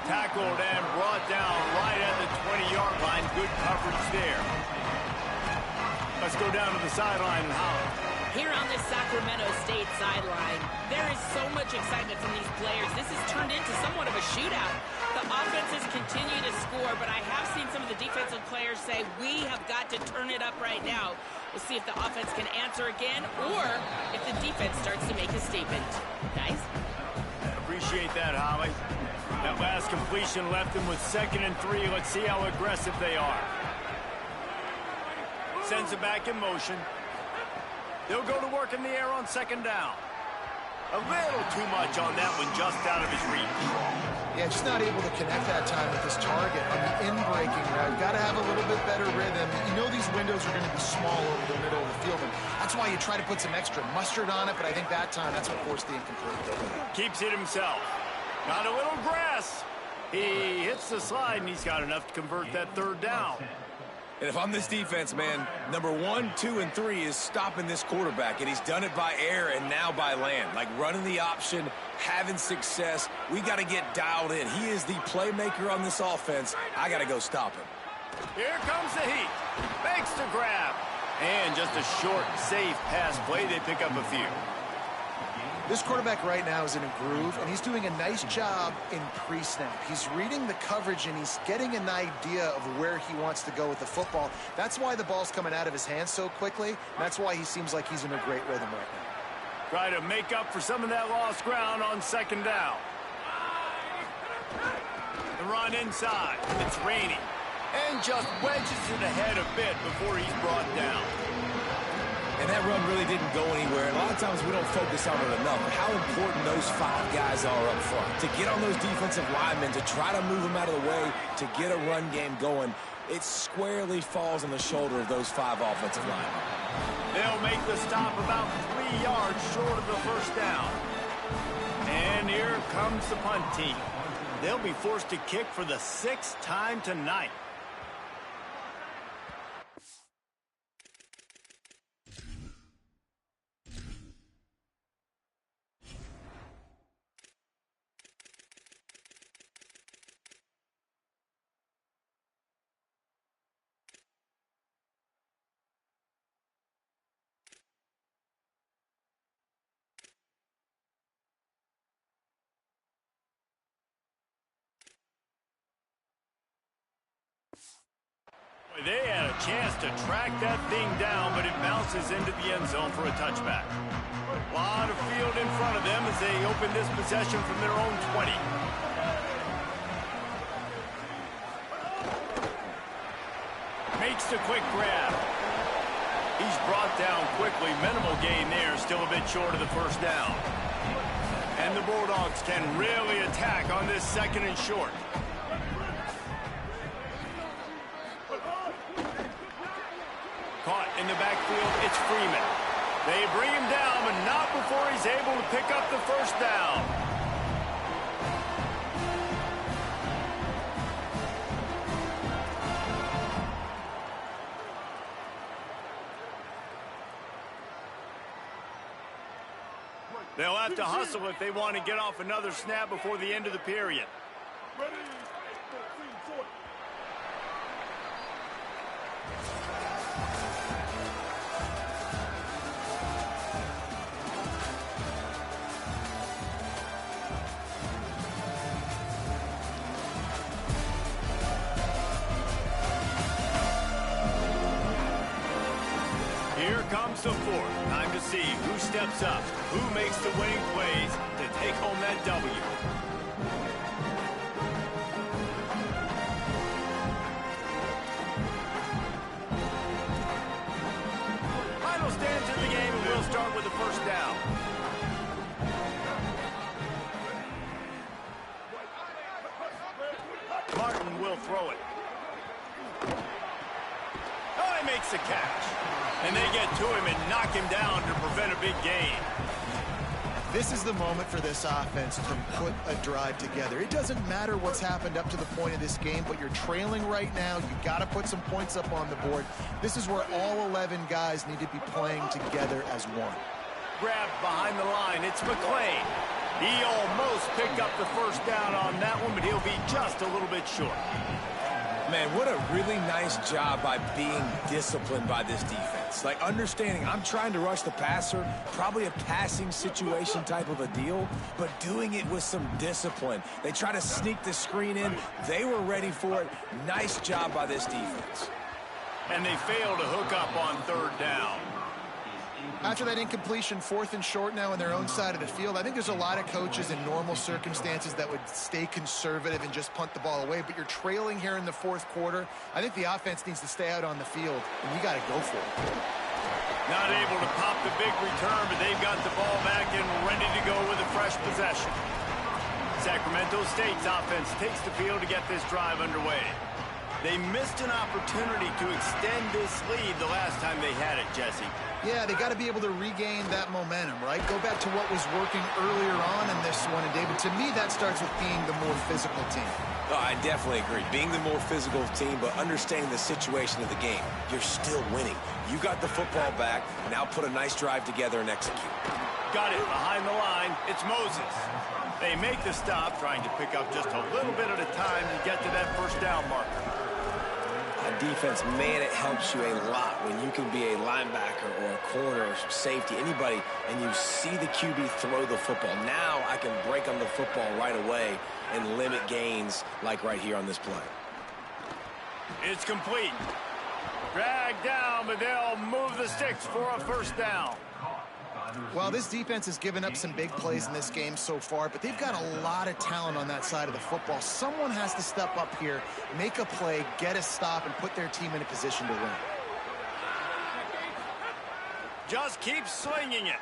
Tackled and brought down right at the 20-yard line. Good coverage there. Let's go down to the sideline and holler. Here on this Sacramento State sideline, there is so much excitement from these players. This has turned into somewhat of a shootout. The offenses continue to score, but I have seen some of the defensive players say, we have got to turn it up right now. We'll see if the offense can answer again or if the defense starts to make a statement. Guys? Appreciate that, Holly. That last completion left them with 2nd and 3. Let's see how aggressive they are. Sends it back in motion. They'll go to work in the air on 2nd down. A little too much on that one, just out of his reach. Yeah, just not able to connect that time with his target on the in-breaking route. You've got to have a little bit better rhythm. You know these windows are going to be small over the middle of the field, and that's why you try to put some extra mustard on it, but I think that time that's what forced the incomplete. Keeps it himself. Got a little grass. He hits the slide, and he's got enough to convert that 3rd down. And if I'm this defense, man, number 1, 2, and 3 is stopping this quarterback, and he's done it by air and now by land. Like running the option, having success. We got to get dialed in. He is the playmaker on this offense. I got to go stop him. Here comes the heat. Makes the grab. And just a short, safe pass play. They pick up a few. This quarterback right now is in a groove, and he's doing a nice job in pre-snap. He's reading the coverage, and he's getting an idea of where he wants to go with the football. That's why the ball's coming out of his hands so quickly. That's why he seems like he's in a great rhythm right now. Try to make up for some of that lost ground on 2nd down. The run inside. It's raining. And just wedges it ahead a bit before he's brought down. And that run really didn't go anywhere. A lot of times we don't focus on it enough. How important those 5 guys are up front. To get on those defensive linemen, to try to move them out of the way, to get a run game going, it squarely falls on the shoulder of those 5 offensive linemen. They'll make the stop about 3 yards short of the 1st down. And here comes the punt team. They'll be forced to kick for the 6th time tonight. They had a chance to track that thing down, but it bounces into the end zone for a touchback. A lot of field in front of them as they open this possession from their own 20. Makes the quick grab. He's brought down quickly. Minimal gain there, still a bit short of the 1st down. And the Bulldogs can really attack on this 2nd and short. Caught in the backfield, it's Freeman. They bring him down, but not before he's able to pick up the 1st down. They'll have to hustle if they want to get off another snap before the end of the period. Here comes the fourth. Time to see who steps up, who makes the winning plays to take home that W. Final stands in the game, and we'll start with the first down. Martin will throw it. Oh, he makes the catch. And they get to him and knock him down to prevent a big gain. This is the moment for this offense to put a drive together. It doesn't matter what's happened up to the point of this game, but you're trailing right now. You got to put some points up on the board. This is where all 11 guys need to be playing together as one. Grabbed behind the line. It's McClain. He almost picked up the first down on that one, but he'll be just a little bit short. Man, what a really nice job by being disciplined by this defense. Like, understanding I'm trying to rush the passer, probably a passing situation type of a deal, but doing it with some discipline. They try to sneak the screen in. They were ready for it. Nice job by this defense. And they fail to hook up on third down. After that incompletion, 4th and short now on their own side of the field, I think there's a lot of coaches in normal circumstances that would stay conservative and just punt the ball away, but you're trailing here in the 4th quarter. I think the offense needs to stay out on the field, and you got to go for it. Not able to pop the big return, but they've got the ball back and ready to go with a fresh possession. Sacramento State's offense takes the field to get this drive underway. They missed an opportunity to extend this lead the last time they had it, Jesse. Yeah, they got to be able to regain that momentum, right? Go back to what was working earlier on in this one. And, David, to me, that starts with being the more physical team. Oh, I definitely agree. Being the more physical team, but understanding the situation of the game. You're still winning. You got the football back. Now put a nice drive together and execute. Got it behind the line. It's Moses. They make the stop, trying to pick up just a little bit at a time to get to that first down marker. Defense, man, it helps you a lot when you can be a linebacker or a corner or safety, anybody, and you see the QB throw the football. Now I can break on the football right away and limit gains like right here on this play. It's complete. Dragged down, but they'll move the sticks for a first down. Well, this defense has given up some big plays in this game so far, but they've got a lot of talent on that side of the football. Someone has to step up here, make a play, get a stop, and put their team in a position to win. Just keep slinging it.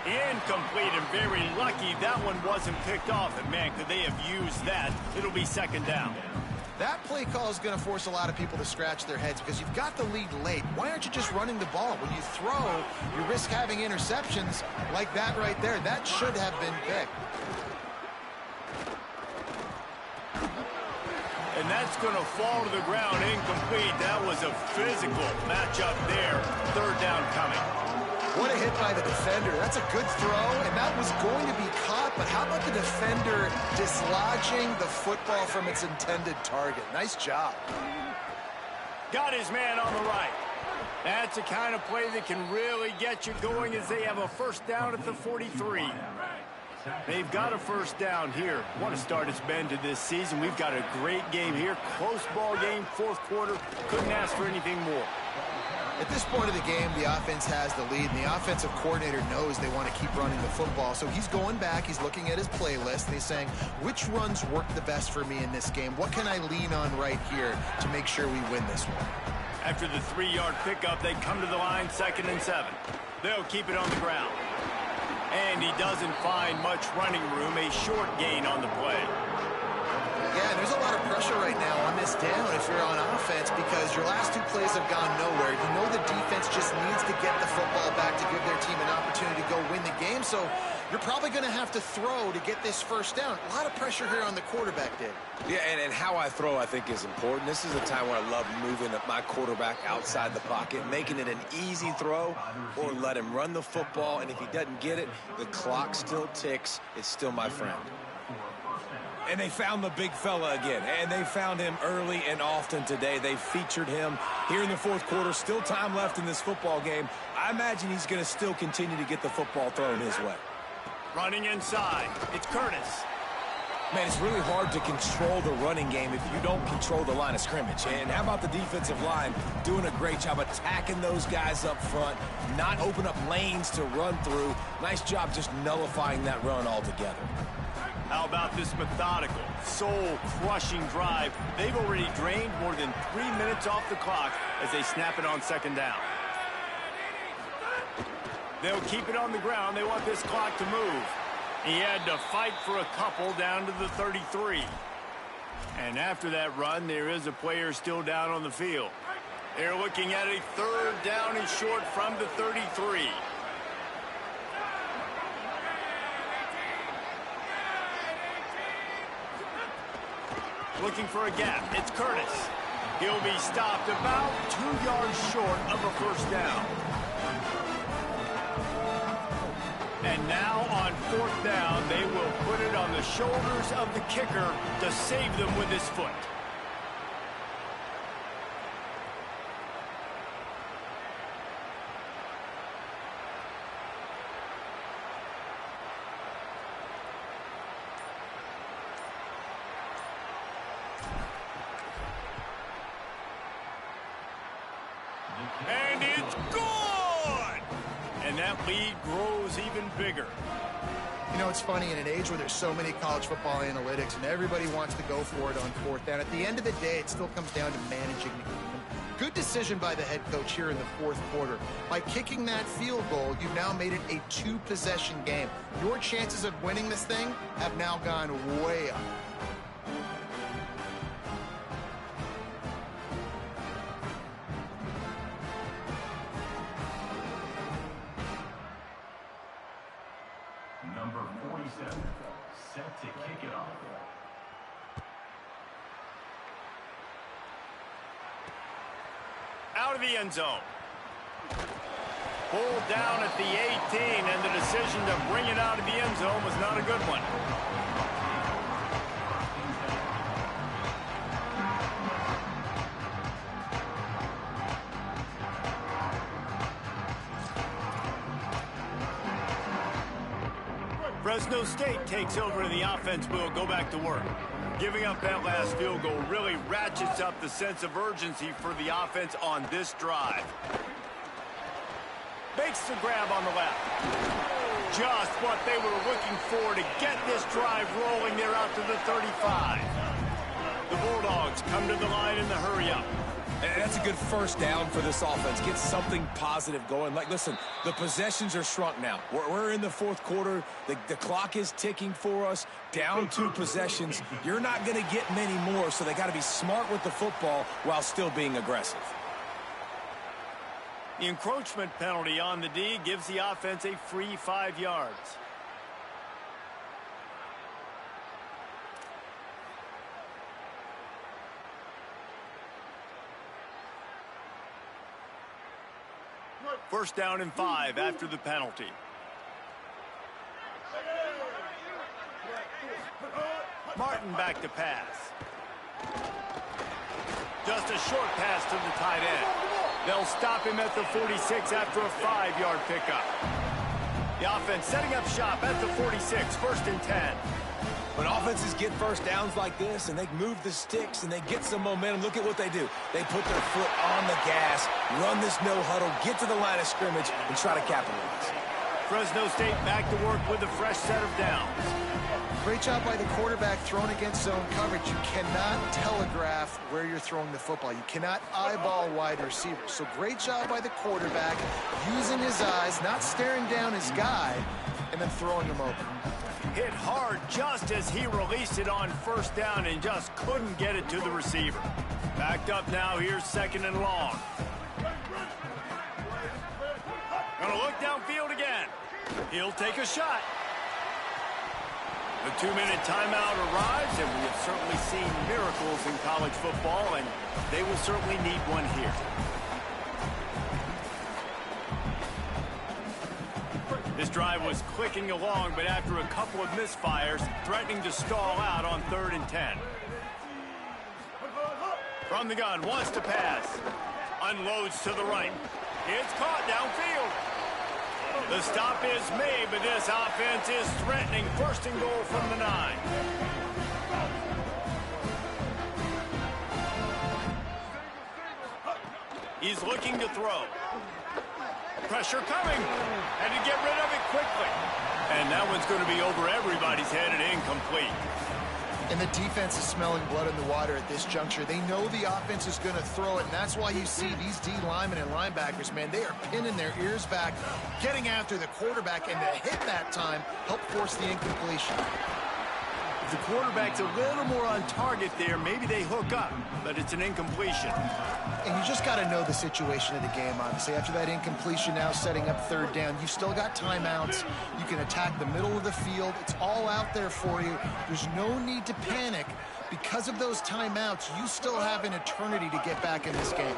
Incomplete, and very lucky that one wasn't picked off. And, man, could they have used that? It'll be second down. That play call is going to force a lot of people to scratch their heads because you've got the lead late. Why aren't you just running the ball? When you throw, you risk having interceptions like that right there. That should have been picked. And that's going to fall to the ground incomplete. That was a physical matchup there. Third down coming. What a hit by the defender. That's a good throw, and that was going to be caught, but how about the defender dislodging the football from its intended target? Nice job. Got his man on the right. That's the kind of play that can really get you going as they have a first down at the 43. They've got a first down here. What a start it's been to this season. We've got a great game here. Close ball game, 4th quarter. Couldn't ask for anything more. At this point of the game, the offense has the lead, and the offensive coordinator knows they want to keep running the football. So he's going back, he's looking at his playlist, and he's saying, which runs work the best for me in this game? What can I lean on right here to make sure we win this one? After the 3-yard pickup, they come to the line, 2nd and 7. They'll keep it on the ground. And he doesn't find much running room, a short gain on the play. Yeah, there's a lot of pressure right now on this down if you're on offense because your last 2 plays have gone nowhere. You know the defense just needs to get the football back to give their team an opportunity to go win the game. So you're probably going to have to throw to get this first down. A lot of pressure here on the quarterback, Dave. Yeah, and how I throw, I think, is important. This is a time where I love moving my quarterback outside the pocket, making it an easy throw, or let him run the football. And if he doesn't get it, the clock still ticks. It's still my friend. And they found the big fella again, and they found him early and often today. They featured him here in the fourth quarter. Still time left in this football game. I imagine he's going to still continue to get the football thrown his way. Running inside, it's Curtis. Man, it's really hard to control the running game if you don't control the line of scrimmage. And how about the defensive line doing a great job attacking those guys up front, not open up lanes to run through. Nice job just nullifying that run altogether. How about this methodical, soul-crushing drive? They've already drained more than 3 minutes off the clock as they snap it on second down. They'll keep it on the ground. They want this clock to move. He had to fight for a couple down to the 33. And after that run, there is a player still down on the field. They're looking at a third down and short from the 33. Looking for a gap. It's Curtis. He'll be stopped about 2 yards short of a first down. And now on fourth down, they will put it on the shoulders of the kicker to save them with his foot. And it's good! And that lead grows even bigger. You know, it's funny, in an age where there's so many college football analytics and everybody wants to go for it on fourth down, at the end of the day, it still comes down to managing the game. Good decision by the head coach here in the fourth quarter. By kicking that field goal, you've now made it a two-possession game. Your chances of winning this thing have now gone way up. Number 47, set to kick it off. Out of the end zone. Pulled down at the 18, and the decision to bring it out of the end zone was not a good one. Fresno State takes over, and the offense will go back to work. Giving up that last field goal really ratchets up the sense of urgency for the offense on this drive. Makes the grab on the left. Just what they were looking for to get this drive rolling. They're out to the 35. The Bulldogs come to the line in the hurry-up. And that's a good first down for this offense. Get something positive going. Like, listen, the possessions are shrunk now. We're in the fourth quarter. The clock is ticking for us. Down 2 possessions. You're not going to get many more, so they got to be smart with the football while still being aggressive. The encroachment penalty on the D gives the offense a free 5 yards. First down and 5 after the penalty. Martin back to pass. Just a short pass to the tight end. They'll stop him at the 46 after a 5-yard pickup. The offense setting up shop at the 46, first and 10. When offenses get first downs like this and they move the sticks and they get some momentum, look at what they do. They put their foot on the gas, run this no huddle, get to the line of scrimmage, and try to capitalize. Fresno State back to work with a fresh set of downs. Great job by the quarterback thrown against zone coverage. You cannot telegraph where you're throwing the football. You cannot eyeball wide receivers. So great job by the quarterback using his eyes, not staring down his guy, and then throwing him open. Hit hard just as he released it on first down and just couldn't get it to the receiver. Backed up now, here's second and long. Gonna look downfield again. He'll take a shot. The 2-minute timeout arrives, and we have certainly seen miracles in college football, and they will certainly need one here. This drive was clicking along, but after a couple of misfires, threatening to stall out on 3rd and 10. From the gun, wants to pass. Unloads to the right. It's caught downfield. The stop is made, but this offense is threatening 1st and goal from the 9. He's looking to throw. Pressure coming. And to get rid of it quickly. And that one's going to be over everybody's head and incomplete. And the defense is smelling blood in the water at this juncture. They know the offense is going to throw it, and that's why you see these D linemen and linebackers, man, they are pinning their ears back, getting after the quarterback, and the hit that time helped force the incompletion. If the quarterback's a little more on target there, maybe they hook up, but it's an incompletion. And you just got to know the situation of the game, obviously. After that incompletion, now setting up 3rd down, you still got timeouts. You can attack the middle of the field. It's all out there for you. There's no need to panic. Because of those timeouts, you still have an eternity to get back in this game.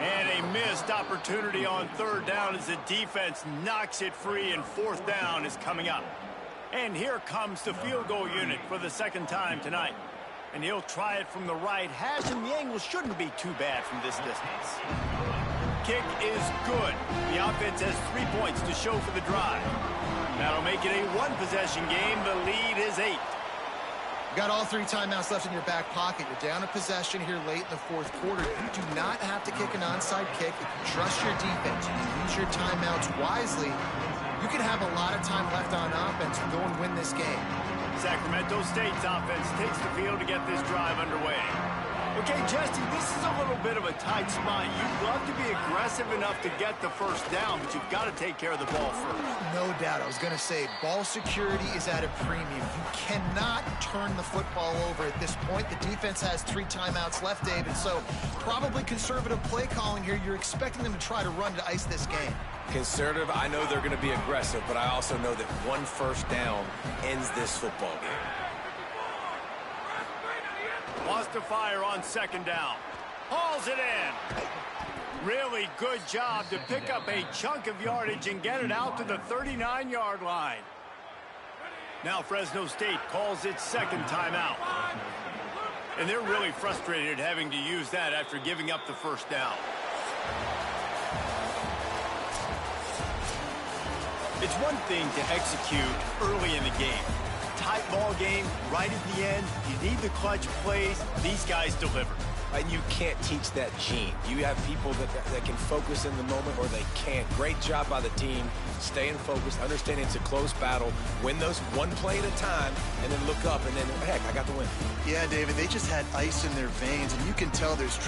And a missed opportunity on 3rd down as the defense knocks it free, and 4th down is coming up. And here comes the field goal unit for the 2nd time tonight. And he'll try it from the right hash, and the angle shouldn't be too bad from this distance. Kick is good. The offense has 3 points to show for the drive. That'll make it a 1-possession game. The lead is 8. Got all 3 timeouts left in your back pocket. You're down a possession here late in the 4th quarter. You do not have to kick an onside kick. If you trust your defense, you use your timeouts wisely, you can have a lot of time left on offense to go and win this game. Sacramento State's offense takes the field to get this drive underway. Okay, Jesse, this is a little bit of a tight spot. You'd love to be aggressive enough to get the 1st down, but you've got to take care of the ball first. No doubt. I was going to say, ball security is at a premium. You cannot turn the football over at this point. The defense has 3 timeouts left, David, so probably conservative play calling here. You're expecting them to try to run to ice this game. Conservative, I know they're going to be aggressive, but I also know that 1 1st down ends this football game. Wants to fire on 2nd down. Hauls it in. Really good job to pick up a chunk of yardage and get it out to the 39-yard line. Now Fresno State calls its 2nd timeout. And they're really frustrated having to use that after giving up the 1st down. It's one thing to execute early in the game. Tight ball game, right at the end, you need the clutch plays. These guys deliver. And you can't teach that gene. You have people that can focus in the moment or they can't. Great job by the team, staying focused, understanding it's a close battle, win those 1 play at a time, and then look up and then, heck, I got the win. Yeah, David, they just had ice in their veins, and you can tell there's